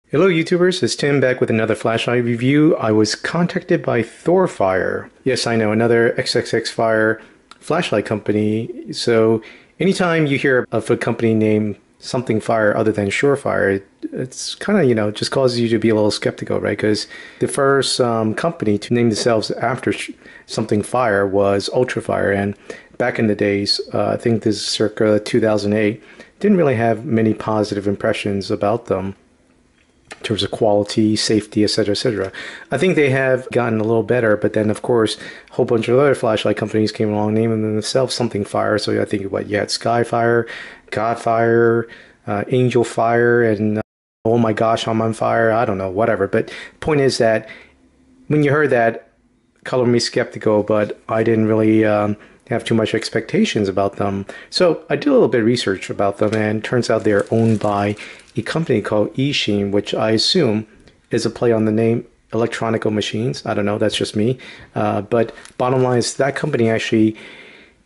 Hello YouTubers, it's Tim back with another flashlight review. I was contacted by ThorFire. Yes, I know, another xxxFire flashlight company. So anytime you hear of a company named something fire other than Surefire, it's kind of, just causes you to be a little skeptical, right? Because the first company to name themselves after something fire was Ultrafire. And back in the days, I think this is circa 2008, didn't really have many positive impressions about them in terms of quality, safety, etc., etc. I think they have gotten a little better, but then of course a whole bunch of other flashlight companies came along naming themselves something fire. So I think what you had Skyfire, Godfire, Angel Fire, and oh my gosh, I'm on fire. I don't know, whatever. But point is that when you heard that, color me skeptical, but I didn't really have too much expectations about them. So I did a little bit of research about them, and it turns out they're owned by a company called eSheen, which I assume is a play on the name Electronical Machines. I don't know, that's just me. But bottom line is that company actually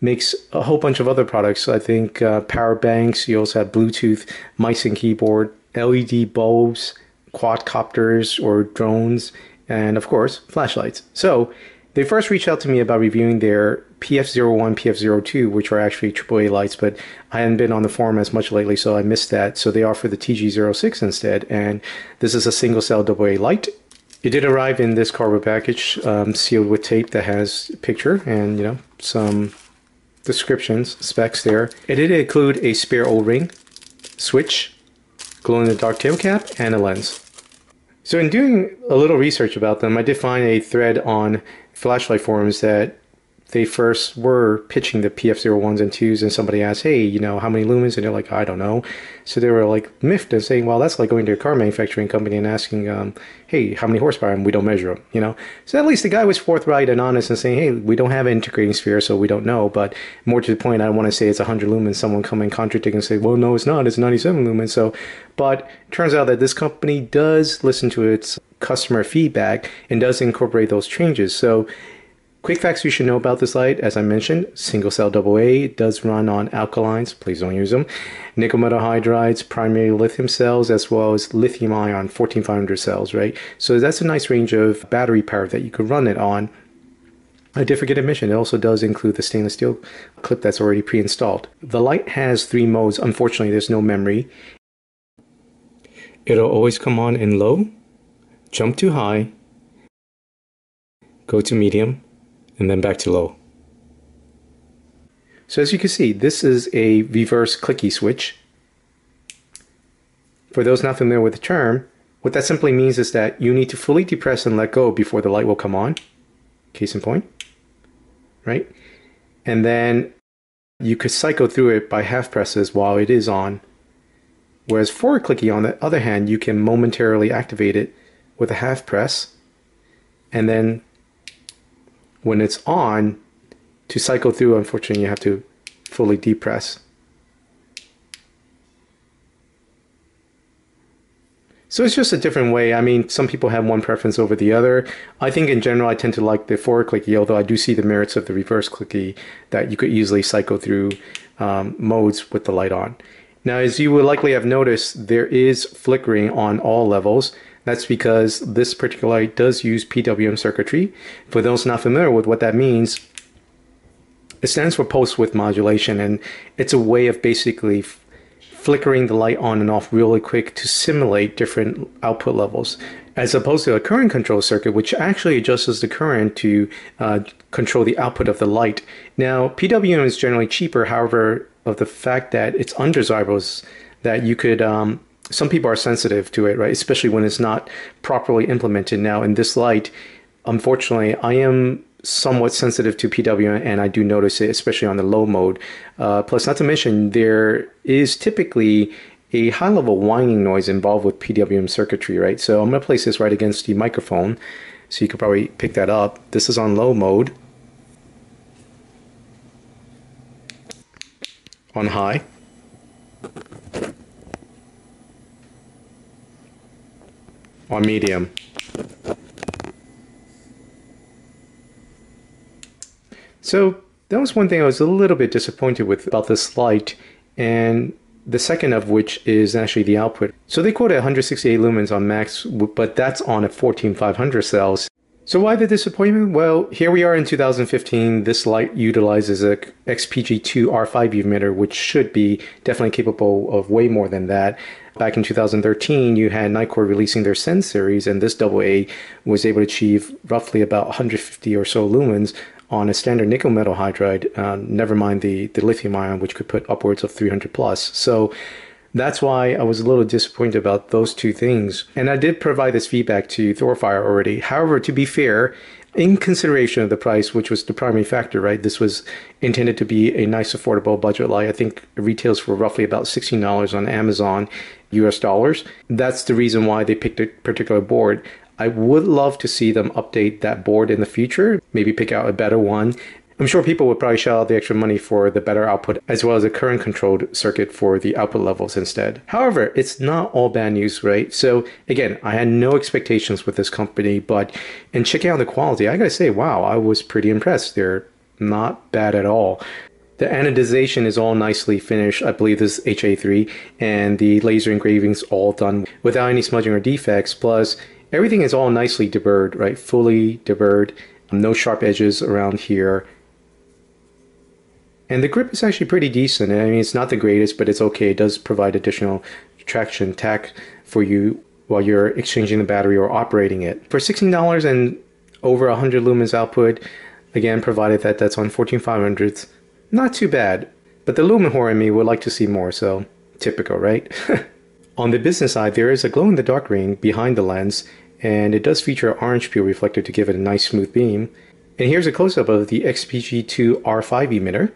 makes a whole bunch of other products. I think power banks, you also have Bluetooth mice and keyboard, LED bulbs, quadcopters or drones, and of course, flashlights. So they first reached out to me about reviewing their PF01, PF02, which are actually AAA lights, but I hadn't been on the forum as much lately, so I missed that. So they offer the TG06 instead, and this is a single cell AA light. It did arrive in this cardboard package, sealed with tape that has a picture and, some descriptions, specs there. It did include a spare O-ring, switch, glow-in-the-dark tail cap, and a lens. So in doing a little research about them, I did find a thread on flashlight forums that they first were pitching the PF01s and 2s, and somebody asked, hey, how many lumens? And they're like, I don't know. So they were like miffed and saying, well, that's like going to a car manufacturing company and asking, hey, how many horsepower? And we don't measure them, So at least the guy was forthright and honest and saying, hey, we don't have an integrating sphere, so we don't know. But more to the point, I don't want to say it's 100 lumens. Someone come and contradict and say, well, no, it's not. It's 97 lumens. So, but it turns out that this company does listen to its customer feedback and does incorporate those changes. So quick facts you should know about this light: as I mentioned, single cell AA, it does run on alkalines, please don't use them, nickel metal hydrides, primary lithium cells, as well as lithium ion 14500 cells, right? So that's a nice range of battery power that you could run it on. I did forget to mention, it also does include the stainless steel clip that's already pre-installed. The light has 3 modes. Unfortunately, there's no memory. It'll always come on in low, jump to high, go to medium, and then back to low. So as you can see, this is a reverse clicky switch. For those not familiar with the term, what that simply means is that you need to fully depress and let go before the light will come on. Case in point, right? And then you could cycle through it by half presses while it is on. Whereas forward clicky, on the other hand, you can momentarily activate it with a half press, and then when it's on, to cycle through, unfortunately, you have to fully depress. So it's just a different way. I mean, some people have one preference over the other. I think in general, I tend to like the forward clicky, although I do see the merits of the reverse clicky, that you could easily cycle through modes with the light on. Now, as you would likely have noticed, there is flickering on all levels. That's because this particular light does use PWM circuitry. For those not familiar with what that means, it stands for pulse width modulation, and it's a way of basically flickering the light on and off really quick to simulate different output levels, as opposed to a current control circuit, which actually adjusts the current to control the output of the light. Now, PWM is generally cheaper, however, of the fact that it's undesirable is that you could some people are sensitive to it, right? Especially when it's not properly implemented. Now, in this light, unfortunately, I am somewhat sensitive to PWM, and I do notice it, especially on the low mode. Plus, not to mention, there is typically a high-level whining noise involved with PWM circuitry, right? So I'm going to place this right against the microphone, so you could probably pick that up. This is on low mode. On high. On medium. So that was one thing I was a little bit disappointed with about this light, and The second of which is actually the output. So they quote 168 lumens on max, but that's on a 14500 cells. So why the disappointment? Well, here we are in 2015. This light utilizes a XP-G2 R5 emitter, which should be definitely capable of way more than that. Back in 2013, you had Nikkor releasing their Sen series, and this AA was able to achieve roughly about 150 or so lumens on a standard nickel metal hydride, never mind the lithium ion, which could put upwards of 300 plus. So that's why I was a little disappointed about those two things. And I did provide this feedback to ThorFire already. However, to be fair, in consideration of the price, which was the primary factor, right? This was intended to be a nice, affordable budget light. I think it retails for roughly about $16 on Amazon, US dollars. That's the reason why they picked a particular board. I would love to see them update that board in the future, maybe pick out a better one. I'm sure people would probably shell out the extra money for the better output as well as a current controlled circuit for the output levels instead. However, it's not all bad news, right? So again, I had no expectations with this company, but in checking out the quality, I gotta say, wow, I was pretty impressed. They're not bad at all. The anodization is all nicely finished. I believe this is HA3, and the laser engraving's all done without any smudging or defects. Plus, everything is all nicely deburred, right? Fully deburred, no sharp edges around here. And the grip is actually pretty decent. I mean, it's not the greatest, but it's okay. It does provide additional traction tack for you while you're exchanging the battery or operating it. For $16 and over 100 lumens output, again, provided that that's on 14500s, not too bad. But the lumen whore in me would like to see more, so typical, right? On the business side, there is a glow-in-the-dark ring behind the lens, and it does feature an orange peel reflector to give it a nice smooth beam. And here's a close-up of the XP-G2 R5 emitter.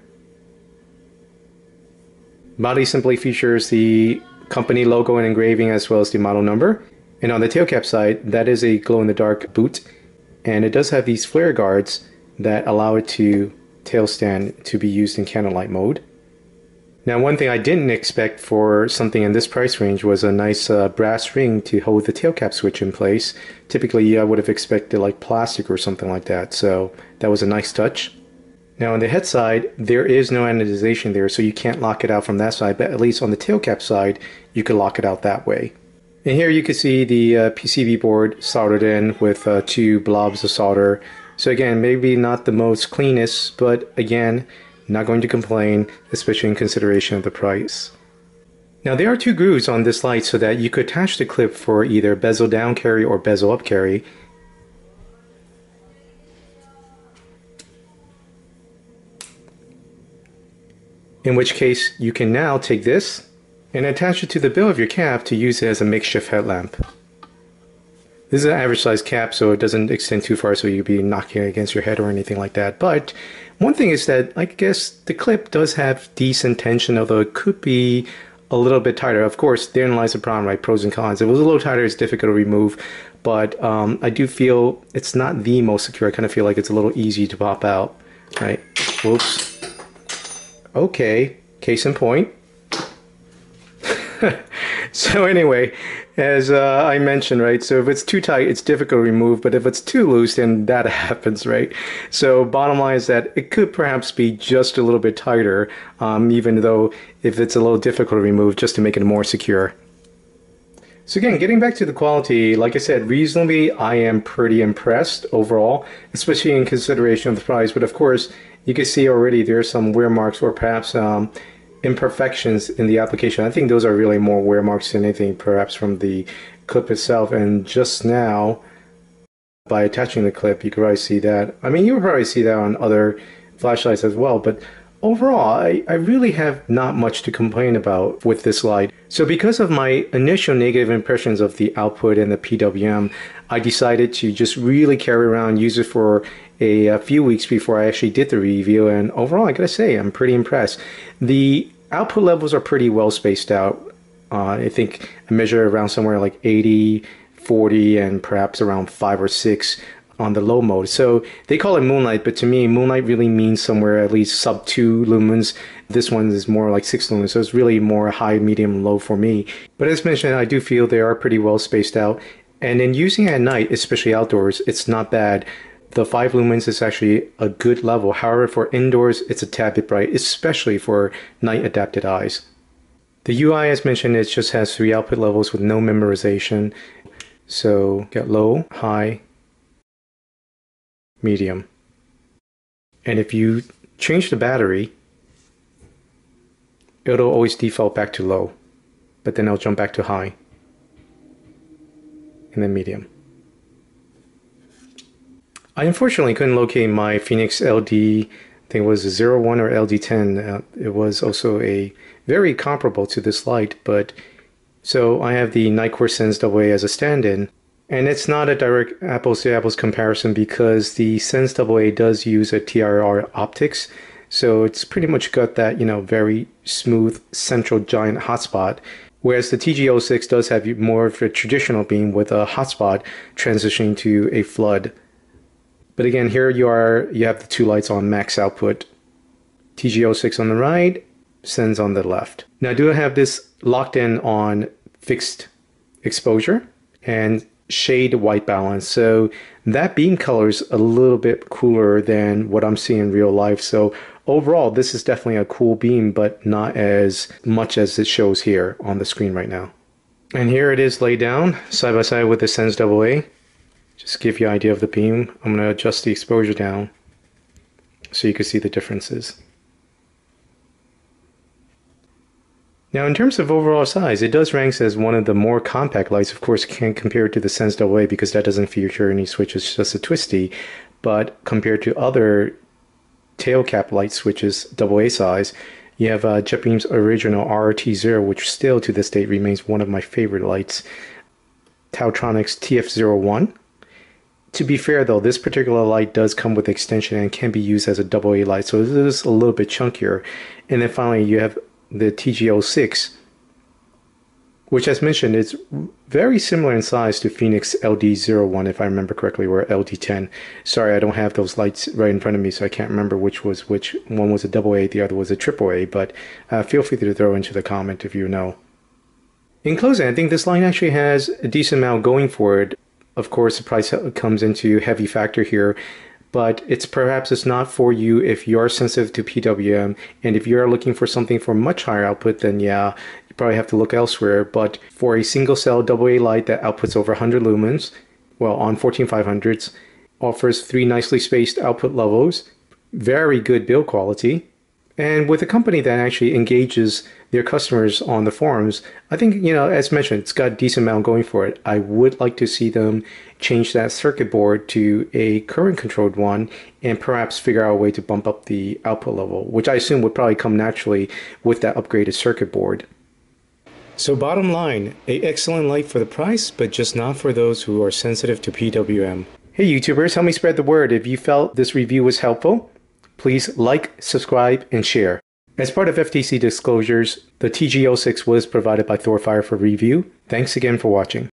Body simply features the company logo and engraving as well as the model number. And on the tail cap side, that is a glow-in-the-dark boot. And it does have these flare guards that allow it to tail stand to be used in candlelight mode. Now, one thing I didn't expect for something in this price range was a nice brass ring to hold the tail cap switch in place. Typically, I would have expected like plastic or something like that. So that was a nice touch. Now on the head side, there is no anodization there, so you can't lock it out from that side, but at least on the tail cap side, you can lock it out that way. And here you can see the PCB board soldered in with two blobs of solder. So again, maybe not the most cleanest, but again, not going to complain, especially in consideration of the price. Now there are two grooves on this light so that you could attach the clip for either bezel down carry or bezel up carry. In which case, you can now take this and attach it to the bill of your cap to use it as a makeshift headlamp. This is an average size cap, so it doesn't extend too far so you'll be knocking it against your head or anything like that. But one thing is that I guess the clip does have decent tension, although it could be a little bit tighter. Of course, therein lies the problem, right? Pros and cons. If it was a little tighter, it's difficult to remove, but I do feel it's not the most secure. I kind of feel like it's a little easy to pop out, right? Whoops. Okay, case in point. So anyway, as I mentioned, right, so if it's too tight, it's difficult to remove, but if it's too loose, then that happens, right? So bottom line is that it could perhaps be just a little bit tighter, even though if it's a little difficult to remove, just to make it more secure. So again, getting back to the quality, like I said, reasonably, I am pretty impressed overall, especially in consideration of the price. But of course, you can see already there's some wear marks or perhaps imperfections in the application. I think those are really more wear marks than anything, perhaps from the clip itself. And just now, by attaching the clip, you can probably see that. I mean, you'll probably see that on other flashlights as well, but overall, I really have not much to complain about with this light. So because of my initial negative impressions of the output and the PWM, I decided to just really carry around, use it for a few weeks before I actually did the review, and overall I gotta say I'm pretty impressed. The output levels are pretty well spaced out. I think I measure around somewhere like 80, 40, and perhaps around 5 or 6 on the low mode. So they call it moonlight, but to me moonlight really means somewhere at least sub 2 lumens. This one is more like 6 lumens, so it's really more high, medium, low for me. But as mentioned, I do feel they are pretty well spaced out, and in using it at night, especially outdoors, it's not bad. The 5 lumens is actually a good level. However, for indoors, it's a tad bit bright, especially for night adapted eyes. The UI, as mentioned, it just has 3 output levels with no memorization. So get low, high, medium. And if you change the battery, it'll always default back to low, but then it'll jump back to high, and then medium. I unfortunately couldn't locate my Phoenix LD, I think it was a 01 or LD10. It was also a very comparable to this light, but so I have the Nightcore Sens AA as a stand-in. And it's not a direct apples to apples comparison because the Sens AA does use a TIR optics. So it's pretty much got that, very smooth central giant hotspot. Whereas the TG06 does have more of a traditional beam with a hotspot transitioning to a flood. But again, here you have the 2 lights on max output. TG06 on the right, Sens on the left. Now I do have this locked in on fixed exposure and shade white balance, so that beam color is a little bit cooler than what I'm seeing in real life. So overall, this is definitely a cool beam, but not as much as it shows here on the screen right now. And here it is laid down side by side with the Sens AA. Just to give you an idea of the beam, I'm going to adjust the exposure down so you can see the differences. Now in terms of overall size, it does rank as one of the more compact lights. Of course, can't compare it to the Sens AA because that doesn't feature any switches, just a twisty. But compared to other tail cap light switches, AA size, you have JetBeam's original RRT0, which still to this date remains one of my favorite lights. Tautronic's TF01. To be fair though, this particular light does come with extension and can be used as a AA light, so this is a little bit chunkier. And then finally you have the TG06, which as mentioned is very similar in size to Phoenix LD01 if I remember correctly, or LD10. Sorry, I don't have those lights right in front of me, so I can't remember which was which. One was a AA, the other was a AAA, but feel free to throw into the comment if you know. In closing, I think this line actually has a decent amount going for it. Of course, the price comes into heavy factor here, but perhaps it's not for you if you are sensitive to PWM, and if you are looking for something for much higher output, then yeah, you probably have to look elsewhere. But for a single cell AA light that outputs over 100 lumens, well, on 14500s, offers 3 nicely spaced output levels, very good build quality, and with a company that actually engages their customers on the forums, I think, as mentioned, it's got a decent amount going for it. I would like to see them change that circuit board to a current controlled one and perhaps figure out a way to bump up the output level, which I assume would probably come naturally with that upgraded circuit board. So bottom line, an excellent light for the price, but just not for those who are sensitive to PWM. Hey YouTubers, help me spread the word. If you felt this review was helpful, please like, subscribe, and share. As part of FTC disclosures, the TG06 was provided by ThorFire for review. Thanks again for watching.